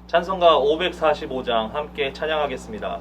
찬송가 545장 함께 찬양하겠습니다.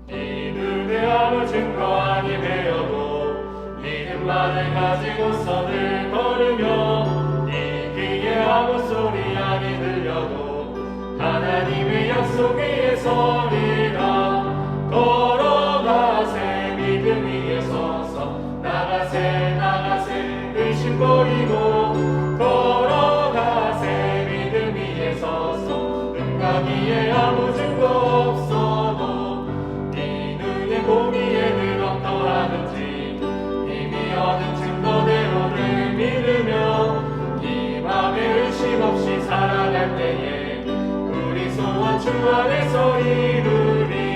이들의 아무 증거 아니되어도 믿음만을 가지고서 늘 걸으며 이기에 아무 소리 아니 들려도 하나님의 약속 위에 서리라. 걸어가세 믿음 위에 서서 나가세 나가세 의심 버리고 걸어가세 믿음 위에 서서 응가기에 아무 증거 없어도 네 눈에 보기에는 어떠하든지 이미 얻은 증거대로를 믿으며 이 맘에 의심 없이 살아갈 때에 우리 소원 주 안에서 이루리.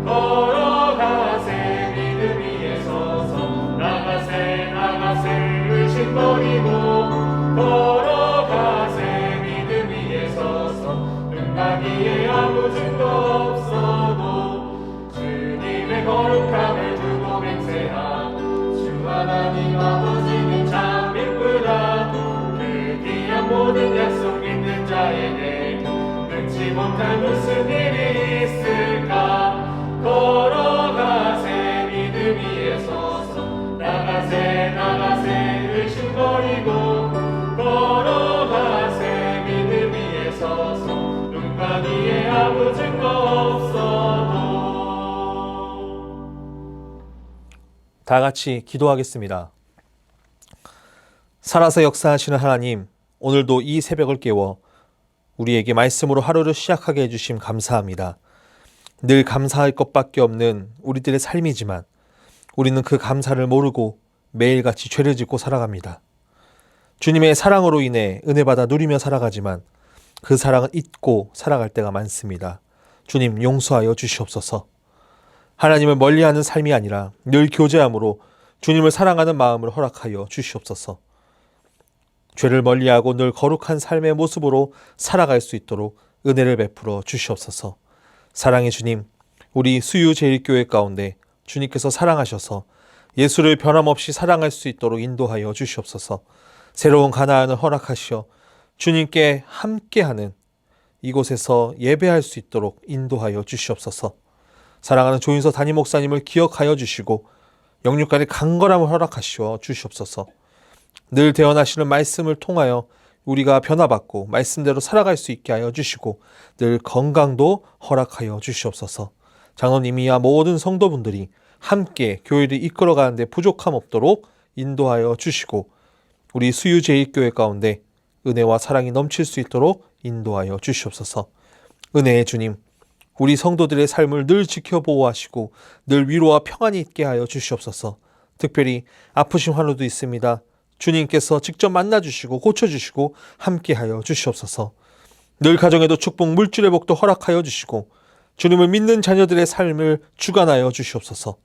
걸어가세 믿음 위에 서서 나가세 나가세 의심 버리고 걸어가세 믿음 위에 서서 응가기에 아무 증거 없어도 주님의 거룩함을 두고 맹세한 주 하나님 아버지는 참 이쁘다. 그 귀한 모든 약속 믿는 자에게 능치 못할 무슨 일이 있을까. 걸어가세 믿음 위에 서서 나가세 나가세 의심 버리고 걸어가세 믿음 위에 서서 눈과 귀에 아무 증거 없어도. 다 같이 기도하겠습니다. 살아서 역사하시는 하나님, 오늘도 이 새벽을 깨워 우리에게 말씀으로 하루를 시작하게 해주심 감사합니다. 늘 감사할 것밖에 없는 우리들의 삶이지만 우리는 그 감사를 모르고 매일같이 죄를 짓고 살아갑니다. 주님의 사랑으로 인해 은혜받아 누리며 살아가지만 그 사랑은 잊고 살아갈 때가 많습니다. 주님 용서하여 주시옵소서. 하나님을 멀리하는 삶이 아니라 늘 교제함으로 주님을 사랑하는 마음을 허락하여 주시옵소서. 죄를 멀리하고 늘 거룩한 삶의 모습으로 살아갈 수 있도록 은혜를 베풀어 주시옵소서. 사랑의 주님, 우리 수유제일교회 가운데 주님께서 사랑하셔서 예수를 변함없이 사랑할 수 있도록 인도하여 주시옵소서. 새로운 가나안을 허락하시어 주님께 함께하는 이곳에서 예배할 수 있도록 인도하여 주시옵소서. 사랑하는 조인서 담임 목사님을 기억하여 주시고 영육간의 강건함을 허락하시어 주시옵소서. 늘 대언하시는 말씀을 통하여 우리가 변화받고 말씀대로 살아갈 수 있게 하여 주시고 늘 건강도 허락하여 주시옵소서. 장로님이야 모든 성도분들이 함께 교회를 이끌어가는데 부족함 없도록 인도하여 주시고 우리 수유제일교회 가운데 은혜와 사랑이 넘칠 수 있도록 인도하여 주시옵소서. 은혜의 주님, 우리 성도들의 삶을 늘 지켜보호하시고 늘 위로와 평안이 있게 하여 주시옵소서. 특별히 아프신 환우도 있습니다. 주님께서 직접 만나주시고 고쳐주시고 함께하여 주시옵소서. 늘 가정에도 축복 물질의 복도 허락하여 주시고 주님을 믿는 자녀들의 삶을 주관하여 주시옵소서.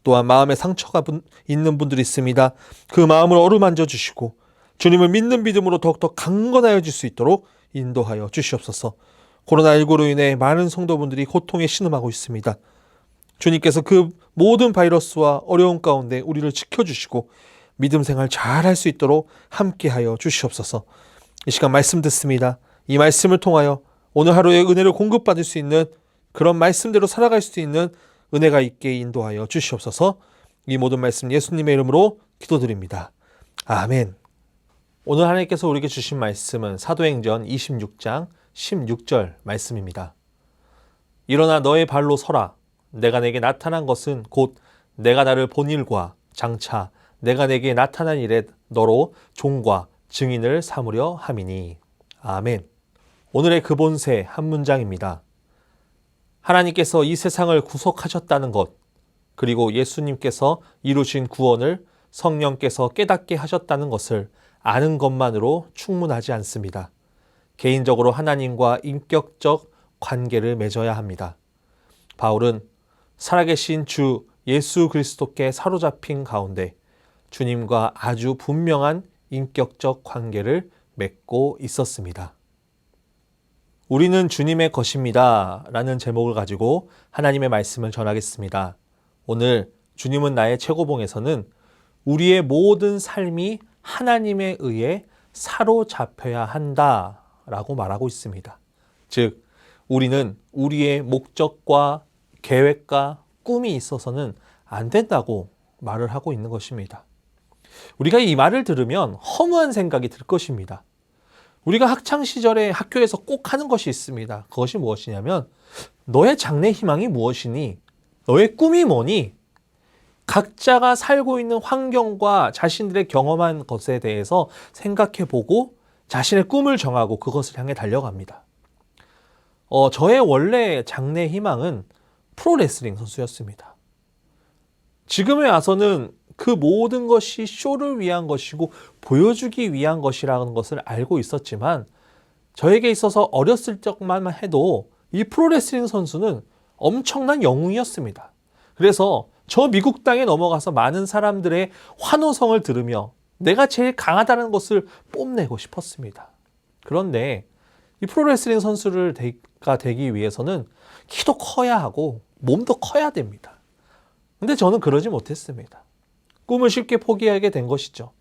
또한 마음에 상처가 있는 분들이 있습니다. 그 마음을 어루만져 주시고 주님을 믿는 믿음으로 더욱더 강건하여 질 수 있도록 인도하여 주시옵소서. 코로나19로 인해 많은 성도분들이 고통에 신음하고 있습니다. 주님께서 그 모든 바이러스와 어려움 가운데 우리를 지켜주시고 믿음 생활 잘 할 수 있도록 함께하여 주시옵소서. 이 시간 말씀 듣습니다. 이 말씀을 통하여 오늘 하루의 은혜를 공급받을 수 있는 그런 말씀대로 살아갈 수 있는 은혜가 있게 인도하여 주시옵소서. 이 모든 말씀 예수님의 이름으로 기도드립니다. 아멘. 오늘 하나님께서 우리에게 주신 말씀은 사도행전 26장 16절 말씀입니다. 일어나 너의 발로 서라. 내가 내게 나타난 것은 곧 내가 나를 본 일과 장차 내가 내게 나타난 일에 너로 종과 증인을 삼으려 함이니. 아멘. 오늘의 그본세 한 문장입니다. 하나님께서 이 세상을 구속하셨다는 것, 그리고 예수님께서 이루신 구원을 성령께서 깨닫게 하셨다는 것을 아는 것만으로 충분하지 않습니다. 개인적으로 하나님과 인격적 관계를 맺어야 합니다. 바울은 살아계신 주 예수 그리스도께 사로잡힌 가운데 주님과 아주 분명한 인격적 관계를 맺고 있었습니다. 우리는 주님의 것입니다 라는 제목을 가지고 하나님의 말씀을 전하겠습니다. 오늘 주님은 나의 최고봉에서는 우리의 모든 삶이 하나님에 의해 사로잡혀야 한다라고 말하고 있습니다. 즉, 우리는 우리의 목적과 계획과 꿈이 있어서는 안 된다고 말을 하고 있는 것입니다. 우리가 이 말을 들으면 허무한 생각이 들 것입니다. 우리가 학창시절에 학교에서 꼭 하는 것이 있습니다. 그것이 무엇이냐면 너의 장래 희망이 무엇이니? 너의 꿈이 뭐니? 각자가 살고 있는 환경과 자신들의 경험한 것에 대해서 생각해보고 자신의 꿈을 정하고 그것을 향해 달려갑니다. 저의 원래 장래 희망은 프로레슬링 선수였습니다. 지금에 와서는 그 모든 것이 쇼를 위한 것이고 보여주기 위한 것이라는 것을 알고 있었지만 저에게 있어서 어렸을 적만 해도 이 프로레슬링 선수는 엄청난 영웅이었습니다. 그래서 저 미국 땅에 넘어가서 많은 사람들의 환호성을 들으며 내가 제일 강하다는 것을 뽐내고 싶었습니다. 그런데 이 프로레슬링 선수가 되기 위해서는 키도 커야 하고 몸도 커야 됩니다. 근데 저는 그러지 못했습니다. 꿈을 쉽게 포기하게 된 것이죠.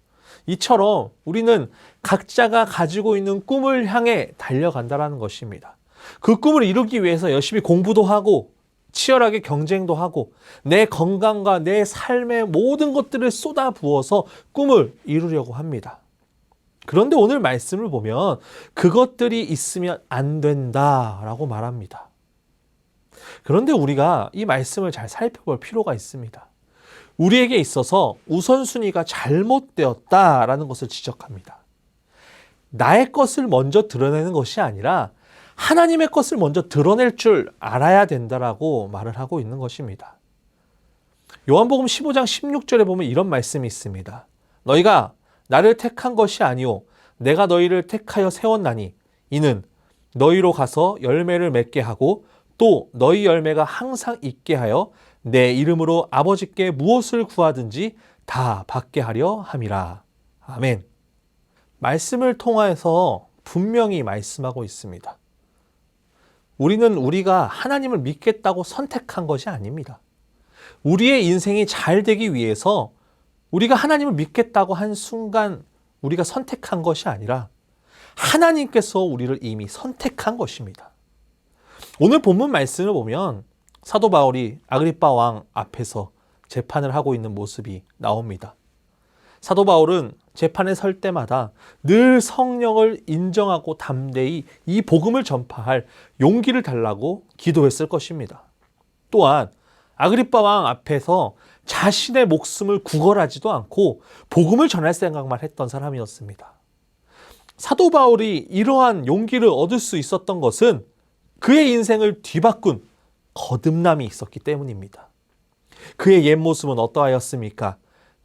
이처럼 우리는 각자가 가지고 있는 꿈을 향해 달려간다는 것입니다. 그 꿈을 이루기 위해서 열심히 공부도 하고 치열하게 경쟁도 하고 내 건강과 내 삶의 모든 것들을 쏟아부어서 꿈을 이루려고 합니다. 그런데 오늘 말씀을 보면 그것들이 있으면 안 된다라고 말합니다. 그런데 우리가 이 말씀을 잘 살펴볼 필요가 있습니다. 우리에게 있어서 우선순위가 잘못되었다라는 것을 지적합니다. 나의 것을 먼저 드러내는 것이 아니라 하나님의 것을 먼저 드러낼 줄 알아야 된다라고 말을 하고 있는 것입니다. 요한복음 15장 16절에 보면 이런 말씀이 있습니다. 너희가 나를 택한 것이 아니오 내가 너희를 택하여 세웠나니 이는 너희로 가서 열매를 맺게 하고 또 너희 열매가 항상 있게 하여 내 이름으로 아버지께 무엇을 구하든지 다 받게 하려 함이라. 아멘. 말씀을 통하여서 분명히 말씀하고 있습니다. 우리는 우리가 하나님을 믿겠다고 선택한 것이 아닙니다. 우리의 인생이 잘 되기 위해서 우리가 하나님을 믿겠다고 한 순간 우리가 선택한 것이 아니라 하나님께서 우리를 이미 선택한 것입니다. 오늘 본문 말씀을 보면 사도 바울이 아그리빠 왕 앞에서 재판을 하고 있는 모습이 나옵니다. 사도 바울은 재판에 설 때마다 늘 성령을 인정하고 담대히 이 복음을 전파할 용기를 달라고 기도했을 것입니다. 또한 아그리빠 왕 앞에서 자신의 목숨을 구걸하지도 않고 복음을 전할 생각만 했던 사람이었습니다. 사도 바울이 이러한 용기를 얻을 수 있었던 것은 그의 인생을 뒤바꾼 거듭남이 있었기 때문입니다. 그의 옛 모습은 어떠하였습니까?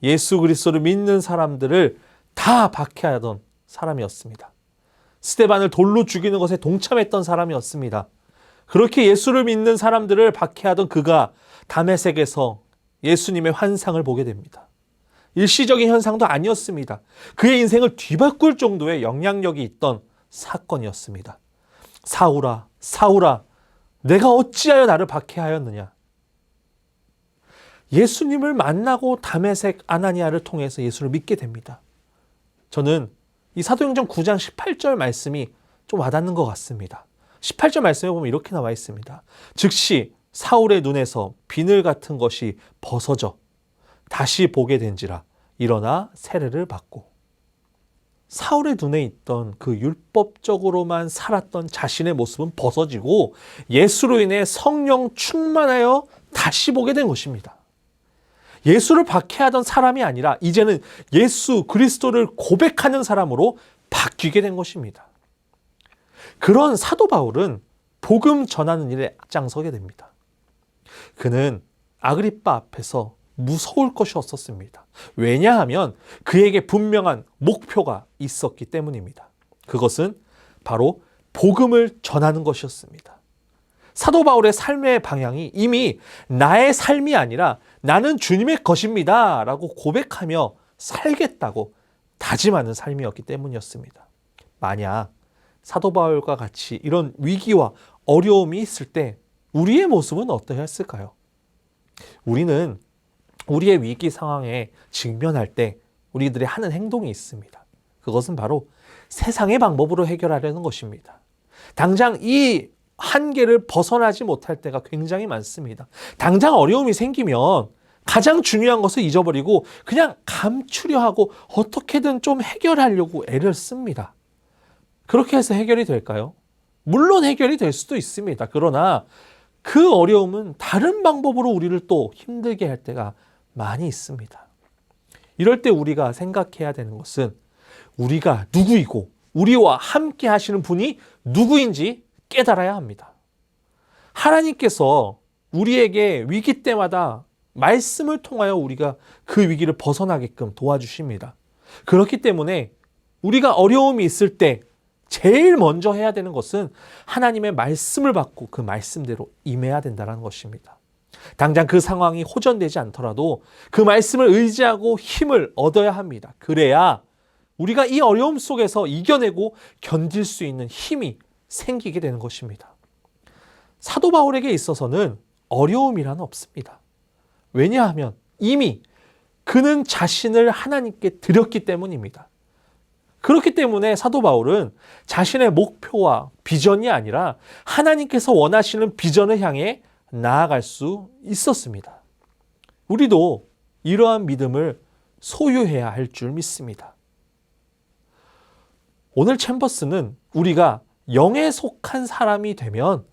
예수 그리스도를 믿는 사람들을 다 박해하던 사람이었습니다. 스데반을 돌로 죽이는 것에 동참했던 사람이었습니다. 그렇게 예수를 믿는 사람들을 박해하던 그가 다메섹에서 예수님의 환상을 보게 됩니다. 일시적인 현상도 아니었습니다. 그의 인생을 뒤바꿀 정도의 영향력이 있던 사건이었습니다. 사울아, 사울아, 내가 어찌하여 나를 박해하였느냐? 예수님을 만나고 다메섹 아나니아를 통해서 예수를 믿게 됩니다. 저는 이 사도행전 9장 18절 말씀이 좀 와닿는 것 같습니다. 18절 말씀에 보면 이렇게 나와 있습니다. 즉시 사울의 눈에서 비늘 같은 것이 벗어져 다시 보게 된지라 일어나 세례를 받고. 사울의 눈에 있던 그 율법적으로만 살았던 자신의 모습은 벗어지고 예수로 인해 성령 충만하여 다시 보게 된 것입니다. 예수를 박해하던 사람이 아니라 이제는 예수 그리스도를 고백하는 사람으로 바뀌게 된 것입니다. 그런 사도 바울은 복음 전하는 일에 앞장서게 됩니다. 그는 아그리빠 앞에서 무서울 것이 없었습니다. 왜냐하면 그에게 분명한 목표가 있었기 때문입니다. 그것은 바로 복음을 전하는 것이었습니다. 사도 바울의 삶의 방향이 이미 나의 삶이 아니라 나는 주님의 것입니다 라고 고백하며 살겠다고 다짐하는 삶이었기 때문이었습니다. 만약 사도 바울과 같이 이런 위기와 어려움이 있을 때 우리의 모습은 어떠했을까요? 우리는 우리의 위기 상황에 직면할 때 우리들이 하는 행동이 있습니다. 그것은 바로 세상의 방법으로 해결하려는 것입니다. 당장 이 한계를 벗어나지 못할 때가 굉장히 많습니다. 당장 어려움이 생기면 가장 중요한 것을 잊어버리고 그냥 감추려 하고 어떻게든 좀 해결하려고 애를 씁니다. 그렇게 해서 해결이 될까요? 물론 해결이 될 수도 있습니다. 그러나 그 어려움은 다른 방법으로 우리를 또 힘들게 할 때가 많이 있습니다. 이럴 때 우리가 생각해야 되는 것은 우리가 누구이고 우리와 함께 하시는 분이 누구인지 깨달아야 합니다. 하나님께서 우리에게 위기 때마다 말씀을 통하여 우리가 그 위기를 벗어나게끔 도와주십니다. 그렇기 때문에 우리가 어려움이 있을 때 제일 먼저 해야 되는 것은 하나님의 말씀을 받고 그 말씀대로 임해야 된다는 것입니다. 당장 그 상황이 호전되지 않더라도 그 말씀을 의지하고 힘을 얻어야 합니다. 그래야 우리가 이 어려움 속에서 이겨내고 견딜 수 있는 힘이 생기게 되는 것입니다. 사도 바울에게 있어서는 어려움이란 없습니다. 왜냐하면 이미 그는 자신을 하나님께 드렸기 때문입니다. 그렇기 때문에 사도 바울은 자신의 목표와 비전이 아니라 하나님께서 원하시는 비전을 향해 나아갈 수 있었습니다. 우리도 이러한 믿음을 소유해야 할 줄 믿습니다. 오늘 챔버스는 우리가 영에 속한 사람이 되면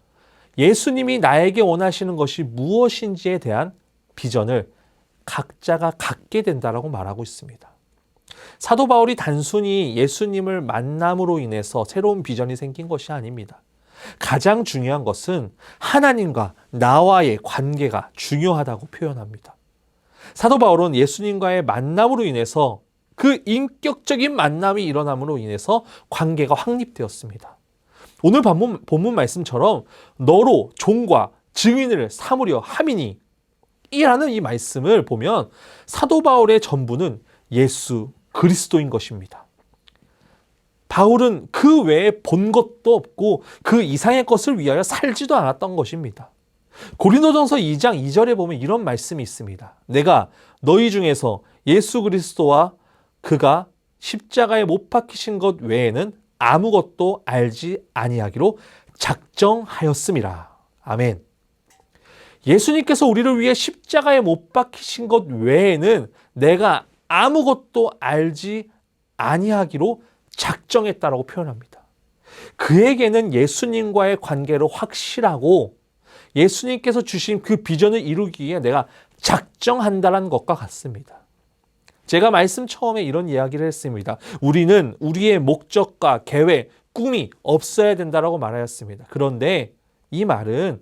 예수님이 나에게 원하시는 것이 무엇인지에 대한 비전을 각자가 갖게 된다라고 말하고 있습니다. 사도 바울이 단순히 예수님을 만남으로 인해서 새로운 비전이 생긴 것이 아닙니다. 가장 중요한 것은 하나님과 나와의 관계가 중요하다고 표현합니다. 사도 바울은 예수님과의 만남으로 인해서 그 인격적인 만남이 일어남으로 인해서 관계가 확립되었습니다. 오늘 본문 말씀처럼 너로 종과 증인을 삼으려 함이니 이라는 이 말씀을 보면 사도 바울의 전부는 예수 그리스도인 것입니다. 바울은 그 외에 본 것도 없고 그 이상의 것을 위하여 살지도 않았던 것입니다. 고린도전서 2장 2절에 보면 이런 말씀이 있습니다. 내가 너희 중에서 예수 그리스도와 그가 십자가에 못 박히신 것 외에는 아무것도 알지 아니하기로 작정하였음이라. 아멘. 예수님께서 우리를 위해 십자가에 못 박히신 것 외에는 내가 아무것도 알지 아니하기로 작정했다라고 표현합니다. 그에게는 예수님과의 관계로 확실하고 예수님께서 주신 그 비전을 이루기 위해 내가 작정한다는 것과 같습니다. 제가 말씀 처음에 이런 이야기를 했습니다. 우리는 우리의 목적과 계획, 꿈이 없어야 된다라고 말하였습니다. 그런데 이 말은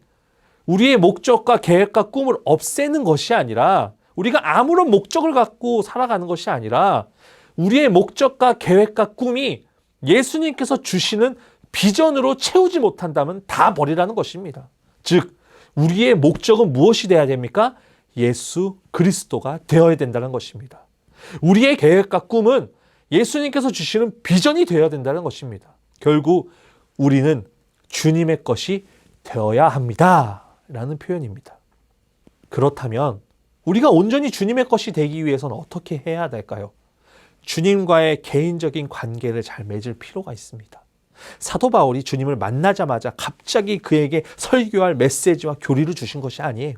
우리의 목적과 계획과 꿈을 없애는 것이 아니라 우리가 아무런 목적을 갖고 살아가는 것이 아니라 우리의 목적과 계획과 꿈이 예수님께서 주시는 비전으로 채우지 못한다면 다 버리라는 것입니다. 즉 우리의 목적은 무엇이 되어야 됩니까? 예수 그리스도가 되어야 된다는 것입니다. 우리의 계획과 꿈은 예수님께서 주시는 비전이 되어야 된다는 것입니다. 결국 우리는 주님의 것이 되어야 합니다. 라는 표현입니다. 그렇다면 우리가 온전히 주님의 것이 되기 위해서는 어떻게 해야 될까요? 주님과의 개인적인 관계를 잘 맺을 필요가 있습니다. 사도 바울이 주님을 만나자마자 갑자기 그에게 설교할 메시지와 교리를 주신 것이 아니에요.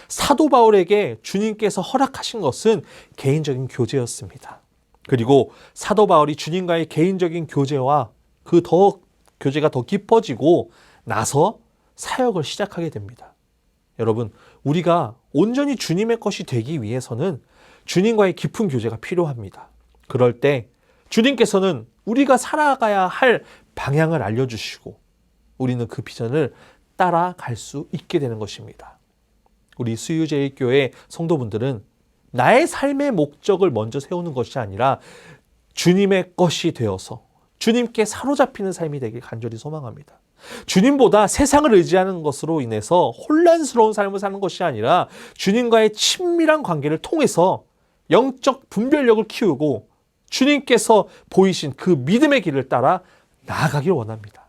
사도 바울에게 주님께서 허락하신 것은 개인적인 교제였습니다. 그리고 사도 바울이 주님과의 개인적인 교제와 교제가 더 깊어지고 나서 사역을 시작하게 됩니다. 여러분, 우리가 온전히 주님의 것이 되기 위해서는 주님과의 깊은 교제가 필요합니다. 그럴 때 주님께서는 우리가 살아가야 할 방향을 알려주시고 우리는 그 비전을 따라갈 수 있게 되는 것입니다. 우리 수유제일교회 성도분들은 나의 삶의 목적을 먼저 세우는 것이 아니라 주님의 것이 되어서 주님께 사로잡히는 삶이 되길 간절히 소망합니다. 주님보다 세상을 의지하는 것으로 인해서 혼란스러운 삶을 사는 것이 아니라 주님과의 친밀한 관계를 통해서 영적 분별력을 키우고 주님께서 보이신 그 믿음의 길을 따라 나아가길 원합니다.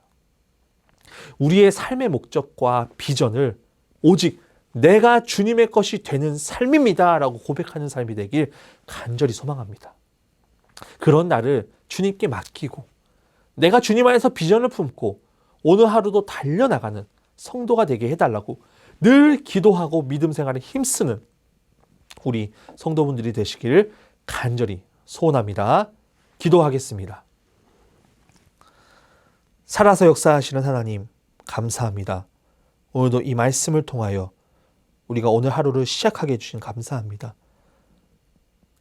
우리의 삶의 목적과 비전을 오직 내가 주님의 것이 되는 삶입니다 라고 고백하는 삶이 되길 간절히 소망합니다. 그런 나를 주님께 맡기고 내가 주님 안에서 비전을 품고 오늘 하루도 달려나가는 성도가 되게 해달라고 늘 기도하고 믿음 생활에 힘쓰는 우리 성도분들이 되시기를 간절히 소원합니다. 기도하겠습니다. 살아서 역사하시는 하나님 감사합니다. 오늘도 이 말씀을 통하여 우리가 오늘 하루를 시작하게 해주신 감사합니다.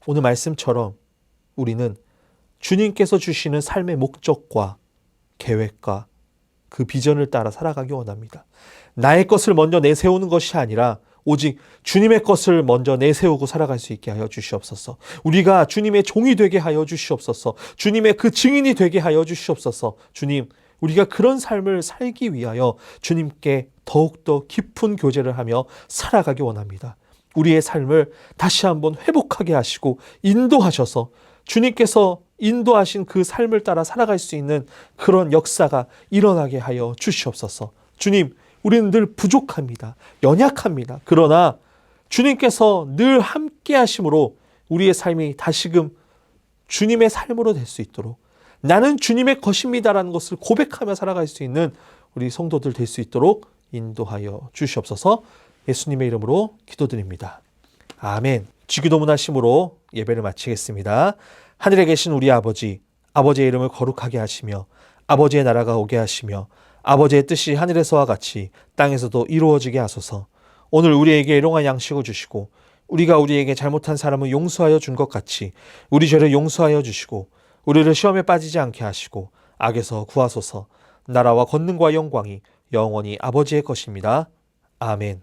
오늘 말씀처럼 우리는 주님께서 주시는 삶의 목적과 계획과 그 비전을 따라 살아가기 원합니다. 나의 것을 먼저 내세우는 것이 아니라 오직 주님의 것을 먼저 내세우고 살아갈 수 있게 하여 주시옵소서. 우리가 주님의 종이 되게 하여 주시옵소서. 주님의 그 증인이 되게 하여 주시옵소서. 주님, 우리가 그런 삶을 살기 위하여 주님께 더욱더 깊은 교제를 하며 살아가기 원합니다. 우리의 삶을 다시 한번 회복하게 하시고 인도하셔서 주님께서 인도하신 그 삶을 따라 살아갈 수 있는 그런 역사가 일어나게 하여 주시옵소서. 주님, 우리는 늘 부족합니다. 연약합니다. 그러나 주님께서 늘 함께 하심으로 우리의 삶이 다시금 주님의 삶으로 될 수 있도록 나는 주님의 것입니다라는 것을 고백하며 살아갈 수 있는 우리 성도들 될 수 있도록 인도하여 주시옵소서. 예수님의 이름으로 기도드립니다. 아멘. 주기도문하심으로 예배를 마치겠습니다. 하늘에 계신 우리 아버지, 아버지의 이름을 거룩하게 하시며 아버지의 나라가 오게 하시며 아버지의 뜻이 하늘에서와 같이 땅에서도 이루어지게 하소서. 오늘 우리에게 일용할 양식을 주시고 우리가 우리에게 잘못한 사람을 용서하여 준 것 같이 우리 죄를 용서하여 주시고 우리를 시험에 빠지지 않게 하시고 악에서 구하소서. 나라와 권능과 영광이 영원히 아버지의 것입니다. 아멘.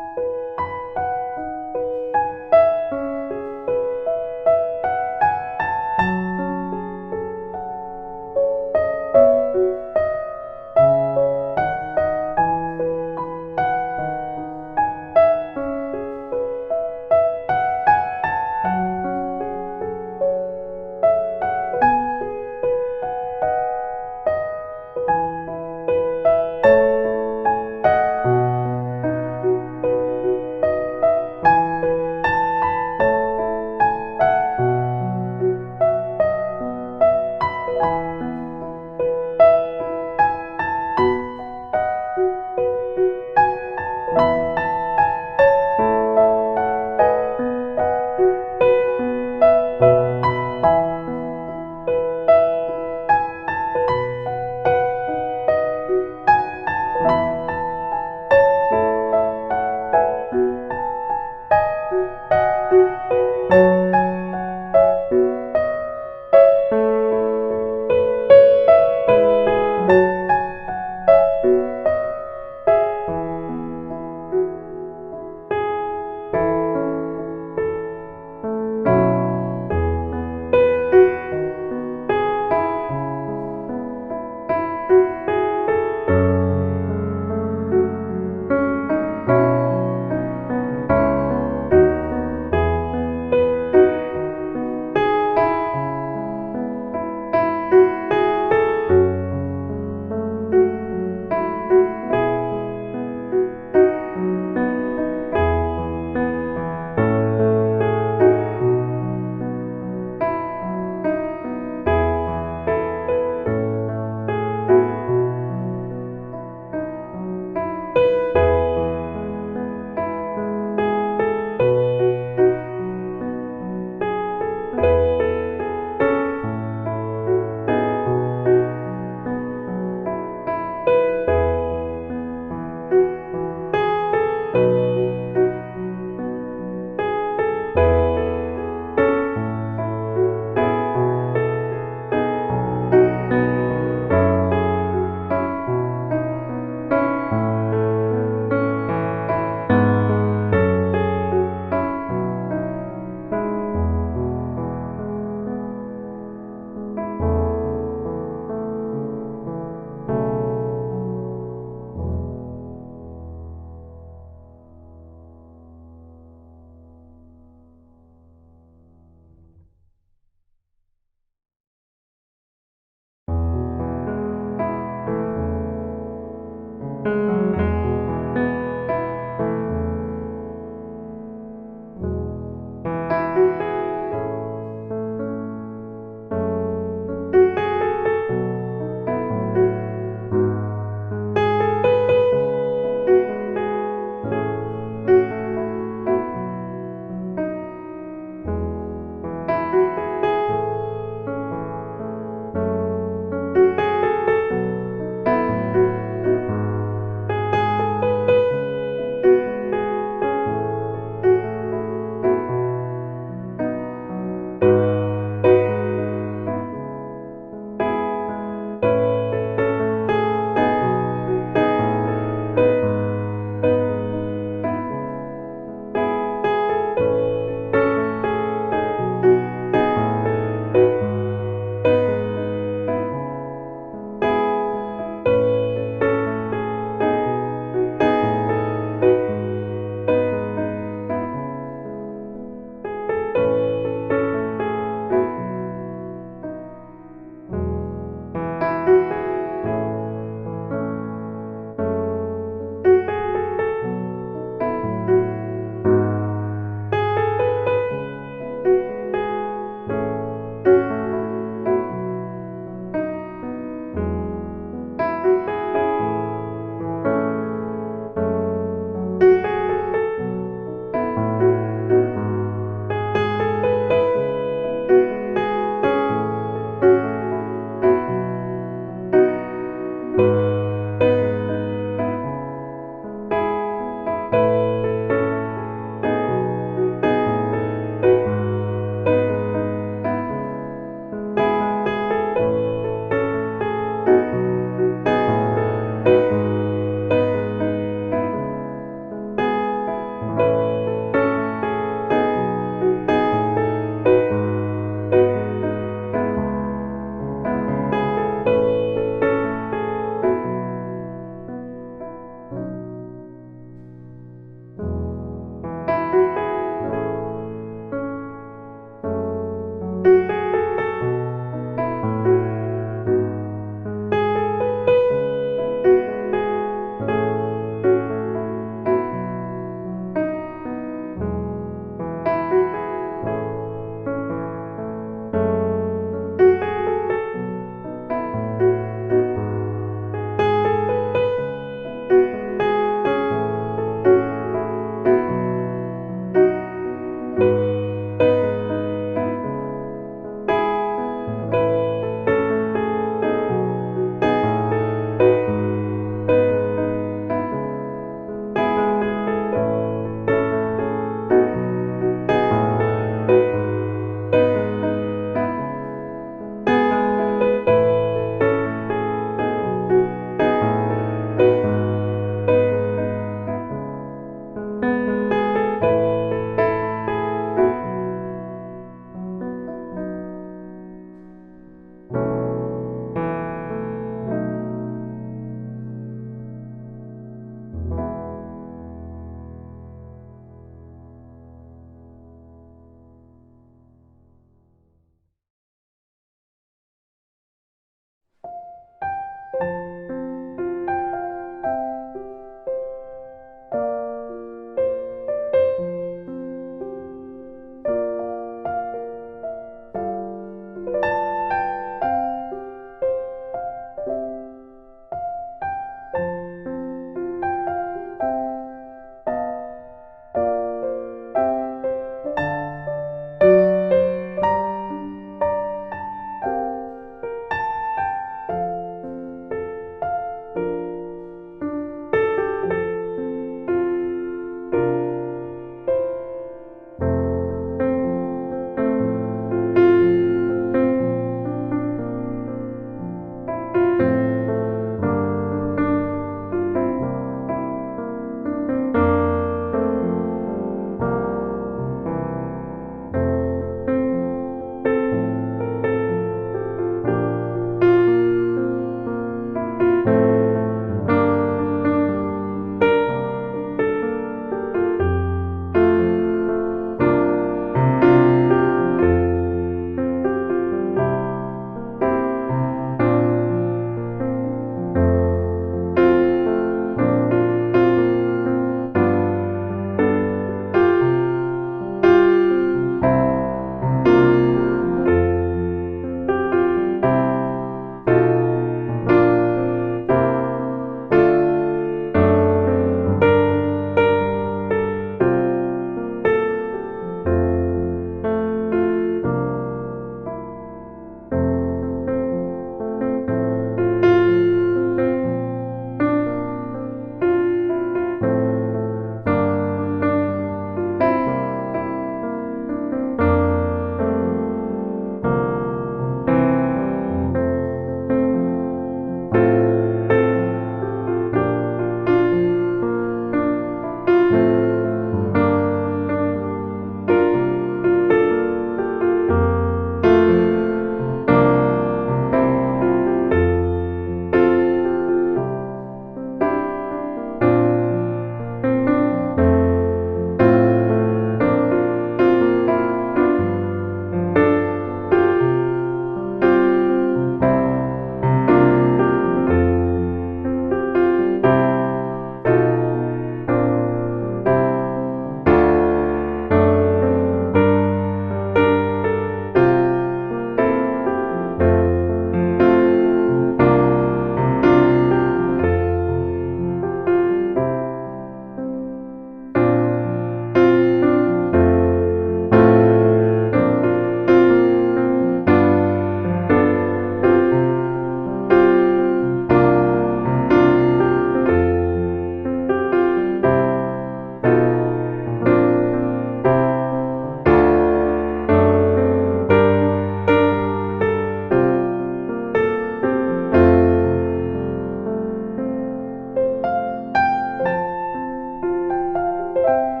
주